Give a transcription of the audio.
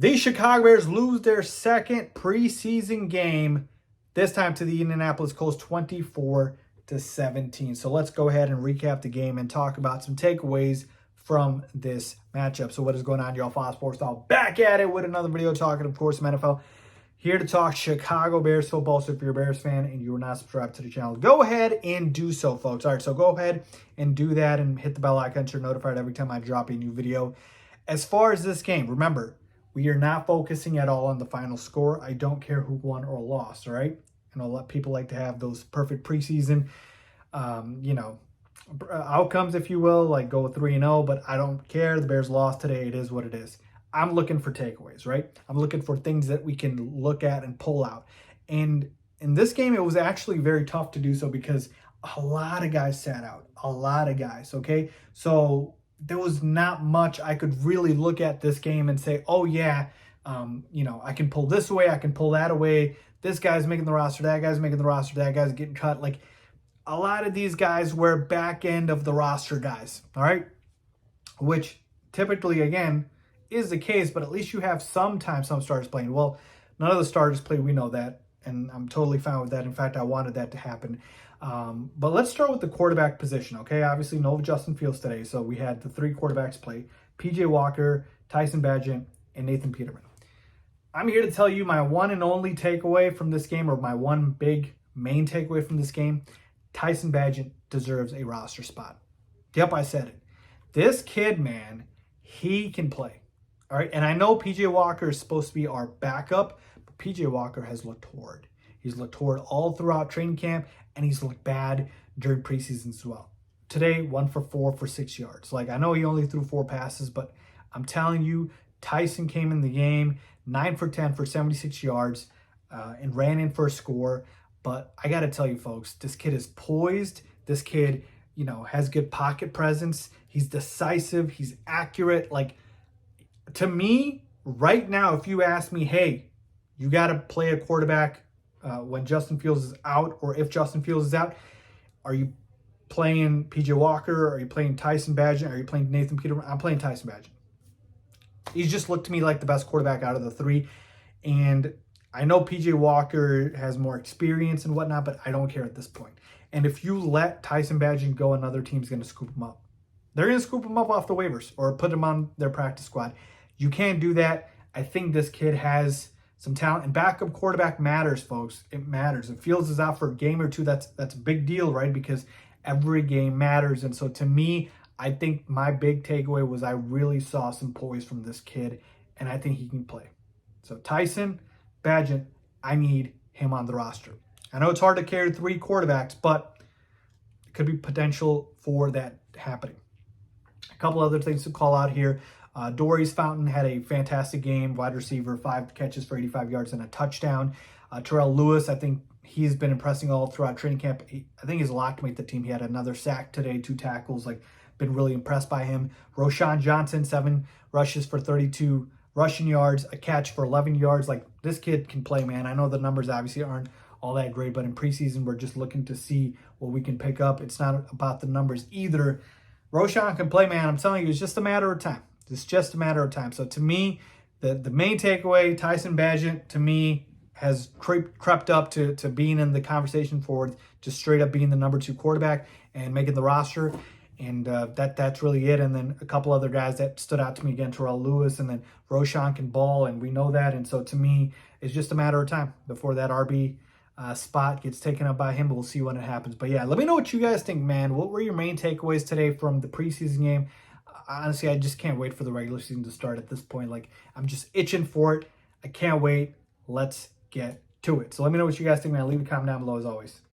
The Chicago Bears lose their second preseason game, this time to the Indianapolis Colts 24-17. So let's go ahead and recap the game and talk about some takeaways from this matchup. So what is going on, y'all? Faiz Sports Style back at it with another video talking, of course, some NFL. Here to talk Chicago Bears football. So if you're a Bears fan and you are not subscribed to the channel, go ahead and do so, folks. All right, so go ahead and do that and hit the bell icon so you're notified every time I drop a new video. As far as this game, remember, we are not focusing at all on the final score. I don't care who won or lost, all right? I know a lot of people like to have those perfect preseason, outcomes, if you will, like go 3-0, but I don't care. The Bears lost today. It is what it is. I'm looking for takeaways, right? I'm looking for things that we can look at and pull out. And in this game, it was actually very tough to do so because a lot of guys sat out. A lot of guys, okay? So there was not much I could really look at this game and say, oh yeah, I can pull this away, I can pull that away. This guy's making the roster, that guy's making the roster, that guy's getting cut. Like, a lot of these guys were back end of the roster guys, all right? Which typically, again, is the case, but at least you have some starters playing. Well, none of the starters play, we know that, and I'm totally fine with that. In fact, I wanted that to happen. But let's start with the quarterback position, okay? Obviously, no Justin Fields today, so we had the three quarterbacks play: P.J. Walker, Tyson Bagent, and Nathan Peterman. I'm here to tell you my one and only takeaway from this game, or my one big main takeaway from this game: Tyson Bagent deserves a roster spot. Yep, I said it. This kid, man, he can play, all right? And I know P.J. Walker is supposed to be our backup, but P.J. Walker has looked horrid. He's looked horrid all throughout training camp, and he's looked bad during preseason as well. Today, 1 for 4 for 6 yards. Like, I know he only threw 4 passes, but I'm telling you, Tyson came in the game, 9 for 10 for 76 yards, and ran in for a score. But I got to tell you, folks, this kid is poised. This kid, has good pocket presence. He's decisive. He's accurate. Like, to me, right now, if you ask me, hey, you got to play a quarterback when Justin Fields is out, or if Justin Fields is out, are you playing P.J. Walker? Are you playing Tyson Bagent? Are you playing Nathan Peterman? I'm playing Tyson Bagent. He's just looked to me like the best quarterback out of the three. And I know P.J. Walker has more experience and whatnot, but I don't care at this point. And if you let Tyson Bagent go, another team's going to scoop him up. They're going to scoop him up off the waivers or put him on their practice squad. You can't do that. I think this kid has some talent, and backup quarterback matters, folks. It matters. If Fields is out for a game or two, that's a big deal, right? Because every game matters. And so to me, I think my big takeaway was I really saw some poise from this kid, and I think he can play. So Tyson Bagent, I need him on the roster. I know it's hard to carry 3 quarterbacks, but it could be potential for that happening. A couple other things to call out here. Dory's Fountain had a fantastic game, wide receiver, 5 catches for 85 yards and a touchdown. Terrell Lewis, I think he's been impressing all throughout training camp. I think he's a lock to make the team. He had another sack today, 2 tackles, been really impressed by him. Roschon Johnson, 7 rushes for 32 rushing yards, a catch for 11 yards. This kid can play, man. I know the numbers obviously aren't all that great, but in preseason, we're just looking to see what we can pick up. It's not about the numbers either. Roschon can play, man. I'm telling you, it's just a matter of time. It's just a matter of time. So to me, the main takeaway, Tyson Bagent, to me, has crept up to being in the conversation for just straight up being the number 2 quarterback and making the roster. And that's really it. And then a couple other guys that stood out to me again, Terrell Lewis, and then Roschon can ball, and we know that. And so to me, it's just a matter of time before that RB spot gets taken up by him. But we'll see when it happens. But yeah, let me know what you guys think, man. What were your main takeaways today from the preseason game? Honestly, I just can't wait for the regular season to start at this point. I'm just itching for it. I can't wait. Let's get to it. So let me know what you guys think, man. Leave a comment down below as always.